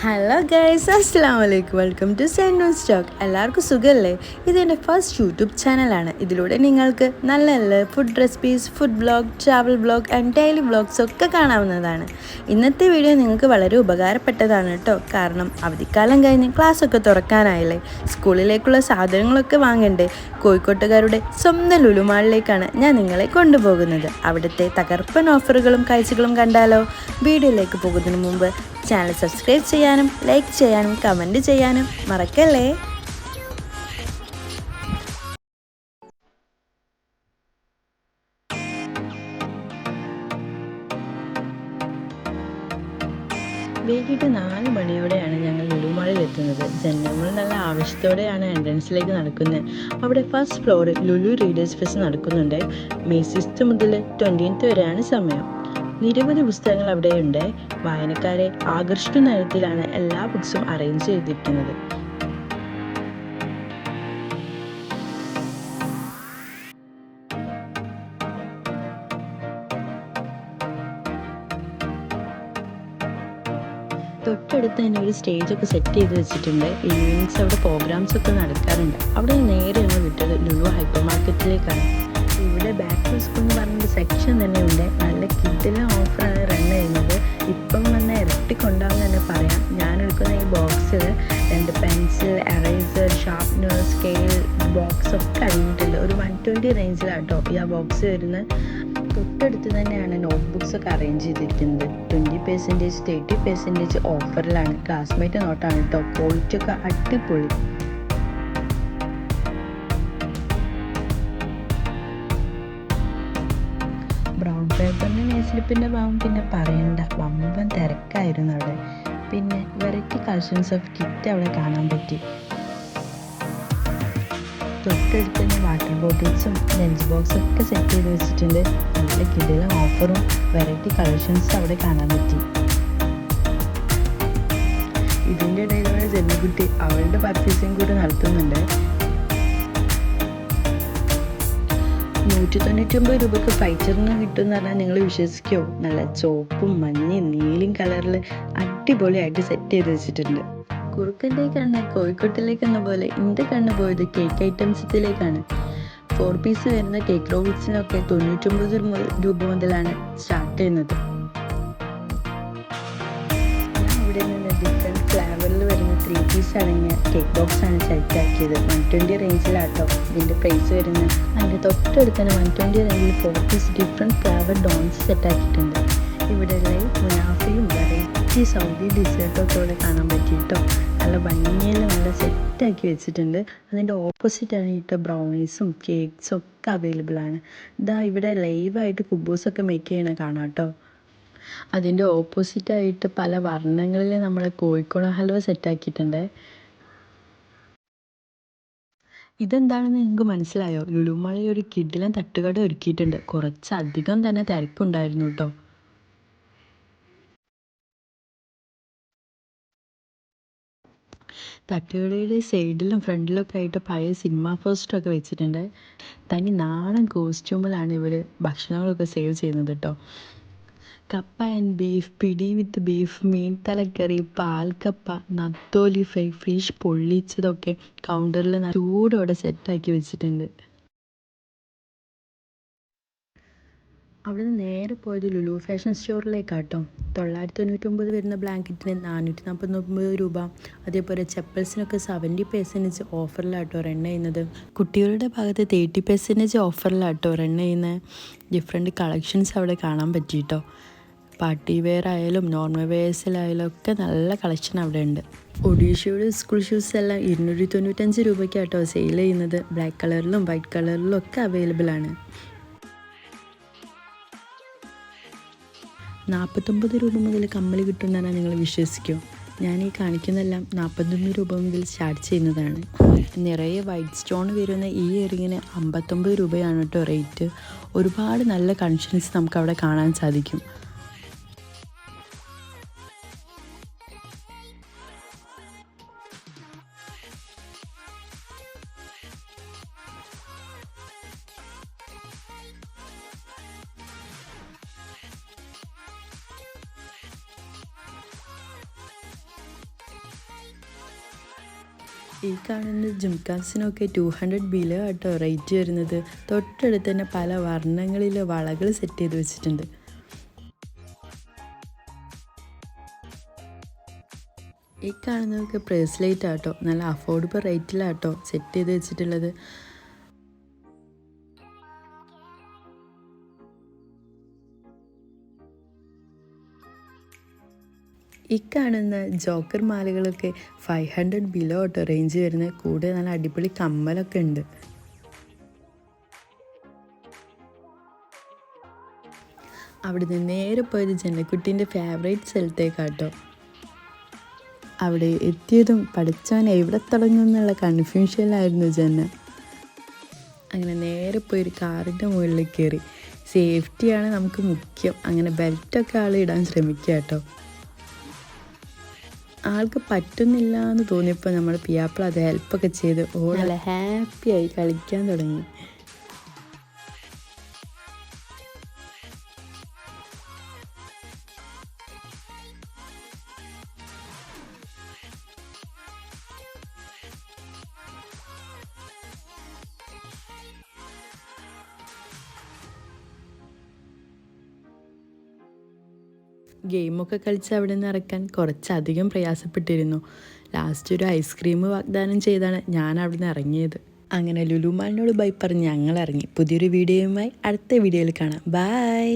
Hello guys, അസ്സലാമു അലൈക്കും. Welcome to send on stock. എല്ലാവർക്കും സുഖമല്ലേ? ഇതെൻ്റെ ഫസ്റ്റ് യൂട്യൂബ് ചാനലാണ്. ഇതിലൂടെ നിങ്ങൾക്ക് നല്ല നല്ല food recipes, food blog, travel blog and daily blogs ഒക്കെ കാണാവുന്നതാണ്. ഇന്നത്തെ വീഡിയോ നിങ്ങൾക്ക് വളരെ ഉപകാരപ്പെട്ടതാണ് കേട്ടോ. കാരണം അവധിക്കാലം കഴിഞ്ഞ് ക്ലാസ്സൊക്കെ തുറക്കാനായില്ലേ, സ്കൂളിലേക്കുള്ള സാധനങ്ങളൊക്കെ വാങ്ങണ്ടേ. കോഴിക്കോട്ടുകാരുടെ സ്വന്തം ലുലുമാളിലേക്കാണ് ഞാൻ നിങ്ങളെ കൊണ്ടുപോകുന്നത്. അവിടുത്തെ തകർപ്പൻ ഓഫറുകളും കാഴ്ചകളും കണ്ടാലോ? വീഡിയോയിലേക്ക് പോകുന്നതിന് മുമ്പ് ചാനൽ സബ്സ്ക്രൈബ് ചെയ്യാനും ലൈക്ക് ചെയ്യാനും കമൻറ്റ് ചെയ്യാനും മറക്കല്ലേ. വൈകിട്ട് 4 മണിയോടെയാണ് ഞങ്ങൾ ലുലുമാളിൽ എത്തുന്നത്. ജനങ്ങൾ നല്ല ആവശ്യത്തോടെയാണ് എൻട്രൻസിലേക്ക് നടക്കുന്നത്. അവിടെ ഫസ്റ്റ് ഫ്ലോറിൽ ലുലു റീഡേഴ്സ് ഫെസ്റ്റ് നടക്കുന്നുണ്ട്. മെയ് 6 മുതൽ 20th വരെയാണ് സമയം. നിരവധി പുസ്തകങ്ങൾ അവിടെയുണ്ട്. വായനക്കാരെ ആകർഷിക്കുന്ന തരത്തിലാണ് എല്ലാ ബുക്സും അറേഞ്ച് ചെയ്തിരിക്കുന്നത്. തൊട്ടടുത്ത് തന്നെ ഒരു സ്റ്റേജൊക്കെ സെറ്റ് ചെയ്ത് വെച്ചിട്ടുണ്ട്. ഈവനിങ്സ് അവിടെ പ്രോഗ്രാംസ് ഒക്കെ നടക്കാറുണ്ട്. അവിടെ നേരെ ഞങ്ങൾ വിട്ടത് ലുലു ഹൈപ്പർ മാർക്കറ്റിലേക്കാണ്. ഇവിടെ ബാക്ക് ടു സ്കൂൾ എന്ന് പറഞ്ഞൊരു സെക്ഷൻ തന്നെ ഉണ്ട്. നല്ല കിഡിലെ ഓഫറാണ് റൺ ചെയ്യുന്നത്. ഇപ്പം വന്ന് ഇരട്ടിക്കൊണ്ടാവും തന്നെ പറയാം. ഞാൻ എടുക്കുന്ന ഈ ബോക്സിൽ 2 pencil, eraser, sharpener, scale box ഒക്കെ അടങ്ങിയിട്ടുണ്ട്. ഒരു 120 റേഞ്ചിലാട്ടോ ഈ ആ ബോക്സ് വരുന്നത്. തൊട്ടടുത്ത് തന്നെയാണ് നോട്ട് ബുക്സ് ഒക്കെ അറേഞ്ച് ചെയ്തിരിക്കുന്നത്. 20%, 30% ഓഫറിലാണ്. ക്ലാസ്മേറ്റ് നോട്ടാണ് കേട്ടോ. ക്വാളിറ്റി ഒക്കെ അടിപൊളി. ബ്രൗൺ പേപ്പറിൻ്റെ നെയ്സ്ലിപ്പിൻ്റെ ഭാഗം പിന്നെ പറയണ്ട, വമ്പൻ തിരക്കായിരുന്നു അവിടെ. പിന്നെ വെറൈറ്റി കളക്ഷൻസ് ഓഫ് കിറ്റ് അവിടെ കാണാൻ പറ്റി. തൊട്ടടുത്ത് തന്നെ വാട്ടർ ബോട്ടിൽസും ലഞ്ച് ബോക്സും ഒക്കെ സെറ്റ് ചെയ്ത് വെച്ചിട്ടുണ്ട്. നല്ല കിടിലൻ ഓഫറും വെറൈറ്റി കളക്ഷൻസും അവിടെ കാണാൻ പറ്റി. ഇതിൻ്റെ ഇടയിലൂടെ ജെന്നിക്കുട്ടി അവളുടെ പർച്ചേസിങ് കൂടെ നടത്തുന്നുണ്ട്. 199 രൂപയ്ക്ക് ഫൈച്ചറിന് കിട്ടുമെന്ന് പറഞ്ഞാൽ നിങ്ങൾ വിശ്വസിക്കുമോ? നല്ല ചുവപ്പും മഞ്ഞയും നീലയും കളറിൽ അടിപൊളിയായിട്ട് സെറ്റ് ചെയ്ത് വെച്ചിട്ടുണ്ട്. കുറുക്കൻ്റെ കണ്ണ് കോഴിക്കോട്ടിലേക്ക് എന്ന പോലെ എൻ്റെ കണ്ണ് പോയത് കേക്ക് ഐറ്റംസത്തിലേക്കാണ്. 4 പീസ് വരുന്ന കേക്ക് റോൾസിനൊക്കെ 99 രൂപ മുതലാണ് സ്റ്റാർട്ട് ചെയ്യുന്നത്. ഞാൻ ഇവിടെ നിന്ന് ഡിഫറെൻറ്റ് ഫ്ലേവറിൽ വരുന്ന 3 പീസ് അടങ്ങിയ കേക്ക് ബോക്സ് ആണ് സെലക്ട് ആക്കിയത്. 120 റേഞ്ചിലാട്ടോ ഇതിൻ്റെ പ്രൈസ് വരുന്നത്. അതിൻ്റെ തൊട്ടടുത്ത് തന്നെ 120 റേഞ്ചിൽ 4 പീസ് ഡിഫറെൻറ്റ് ഫ്ലേവർ ഡോൺസ് സെറ്റ് ആക്കിയിട്ടുണ്ട്. ഇവിടെ മുനാഫയും വെറൈറ്റി സൗദി ഡിസേർട്ടൊക്കെ ഇവിടെ കാണാൻ പറ്റിയിട്ടോ. നല്ല ഭംഗിയിൽ നല്ല സെറ്റാക്കി വെച്ചിട്ടുണ്ട്. അതിൻ്റെ ഓപ്പോസിറ്റാണ് കേട്ടോ ബ്രൗണീസും കേക്ക്സും ഒക്കെ അവൈലബിൾ ആണ്. ഇതാ ഇവിടെ ലൈവായിട്ട് കുബൂസൊക്കെ മേക്ക് ചെയ്യണ കാണാം കേട്ടോ. അതിൻ്റെ ഓപ്പോസിറ്റായിട്ട് പല വർണ്ണങ്ങളിൽ നമ്മുടെ കോഴിക്കോട് ഹൽവ സെറ്റാക്കിയിട്ടുണ്ട്. ഇതെന്താണെന്ന് നിങ്ങൾക്ക് മനസ്സിലായോ? ലുലുമാളിൽ ഒരു കിടിലൻ തട്ടുകട ഒരുക്കിയിട്ടുണ്ട്. കുറച്ചധികം തന്നെ തിരക്കുണ്ടായിരുന്നു കേട്ടോ. തട്ടുകടയുടെ സൈഡിലും ഫ്രണ്ടിലൊക്കെ ആയിട്ട് പഴയ സിനിമ പോസ്റ്ററൊക്കെ വെച്ചിട്ടുണ്ട്. തനി നാടൻ കോസ്റ്റ്യൂമിലാണ് ഇവർ ഭക്ഷണങ്ങളൊക്കെ സെയിൽ ചെയ്യുന്നത് കേട്ടോ. കപ്പ and beef, pidi with beef, മീൻ തലക്കറി, പാൽക്കപ്പ, നത്തോലി ഫ്രൈ, ഫിഷ് പൊള്ളിച്ചതൊക്കെ കൗണ്ടറിൽ ചൂടോടെ സെറ്റാക്കി വെച്ചിട്ടുണ്ട്. അവിടെ നിന്ന് നേരെ പോയത് ലുലു ഫാഷൻ സ്റ്റോറിലേക്കാട്ടോ. 999 വരുന്ന ബ്ലാങ്കറ്റിന് 449 രൂപ. അതേപോലെ ചെപ്പൽസിനൊക്കെ 70% ഓഫറിലാട്ടോ റൺ ചെയ്യുന്നത്. കുട്ടികളുടെ ഭാഗത്ത് 30% ഓഫറിലാട്ടോ റൺ ചെയ്യുന്ന ഡിഫറെൻറ്റ് കളക്ഷൻസ് അവിടെ കാണാൻ പറ്റിയിട്ടോ. പാർട്ടി വെയർ ആയാലും നോർമൽ വെയേഴ്സിലായാലും ഒക്കെ നല്ല കളക്ഷൻ അവിടെ ഉണ്ട്. ഒഡീഷയുടെ സ്കൂൾ ഷൂസ് എല്ലാം 295 രൂപയ്ക്കാട്ടോ സെയിൽ ചെയ്യുന്നത്. ബ്ലാക്ക് കളറിലും വൈറ്റ് കളറിലും ഒക്കെ അവൈലബിൾ ആണ്. 49 രൂപ മുതൽ കമ്മൽ കിട്ടുമെന്നാണ് നിങ്ങൾ വിശ്വസിക്കുമോ? ഞാൻ ഈ കാണിക്കുന്നതെല്ലാം 49 രൂപ മുതൽ സ്റ്റാർട്ട് ചെയ്യുന്നതാണ്. നിറയെ വൈറ്റ് സ്റ്റോൺ വരുന്ന ഈ ഇയറിങ്ങിന് 59 രൂപയാണ് കേട്ടോ റേറ്റ്. ഒരുപാട് നല്ല കളക്ഷൻസ് നമുക്ക് അവിടെ കാണാൻ സാധിക്കും. ഈ കാണുന്ന ജുംകാസിനൊക്കെ 200 ബിലോ ആട്ടോ റേറ്റ് വരുന്നത്. തൊട്ടടുത്ത് തന്നെ പല വർണ്ണങ്ങളിലെ വളകൾ സെറ്റ് ചെയ്ത് വെച്ചിട്ടുണ്ട്. ഈ കാണുന്നതൊക്കെ ബ്രേസ്ലെറ്റ് ആട്ടോ, നല്ല അഫോർഡബിൾ റേറ്റിലാട്ടോ സെറ്റ് ചെയ്ത് വെച്ചിട്ടുള്ളത്. ഈ കാണുന്ന ജോക്കർ മാലകളൊക്കെ 500 ബിലോ ആട്ടോ റേഞ്ച് വരുന്നത്. കൂടെ നല്ല അടിപൊളി കമ്മലൊക്കെ ഉണ്ട്. അവിടുന്ന് നേരെ പോയത് ജനക്കുട്ടീൻ്റെ ഫേവറേറ്റ് സ്ഥലത്തേക്കാട്ടോ. അവിടെ എത്തിയതും പഠിച്ചവൻ എവിടെ തുടങ്ങും എന്നുള്ള കൺഫ്യൂഷനിലായിരുന്നു ജന. അങ്ങനെ നേരെ പോയി ഒരു കാറിൻ്റെ മുകളിൽ കയറി. സേഫ്റ്റിയാണ് നമുക്ക് മുഖ്യം. അങ്ങനെ ബെൽറ്റൊക്കെ ആൾ ഇടാൻ ശ്രമിക്കുക കേട്ടോ. ആൾക്ക് പറ്റുന്നില്ല എന്ന് തോന്നിയപ്പോൾ നമ്മൾ പിയാപ്പിള അത് ഹെൽപ്പൊക്കെ ചെയ്ത് നല്ല ഹാപ്പിയായി കളിക്കാൻ തുടങ്ങി. ഗെയിമൊക്കെ കളിച്ച് അവിടെ നിന്ന് ഇറക്കാൻ കുറച്ചധികം പ്രയാസപ്പെട്ടിരുന്നു. ലാസ്റ്റ് ഒരു ഐസ്ക്രീം വാഗ്ദാനം ചെയ്താണ് ഞാൻ അവിടെ നിന്ന് ഇറങ്ങിയത്. അങ്ങനെ ലുലു മാളിനോട് ബൈ പറഞ്ഞ് ഞങ്ങൾ ഇറങ്ങി. പുതിയൊരു വീഡിയോയുമായി അടുത്ത വീഡിയോയിൽ കാണാം. ബൈ.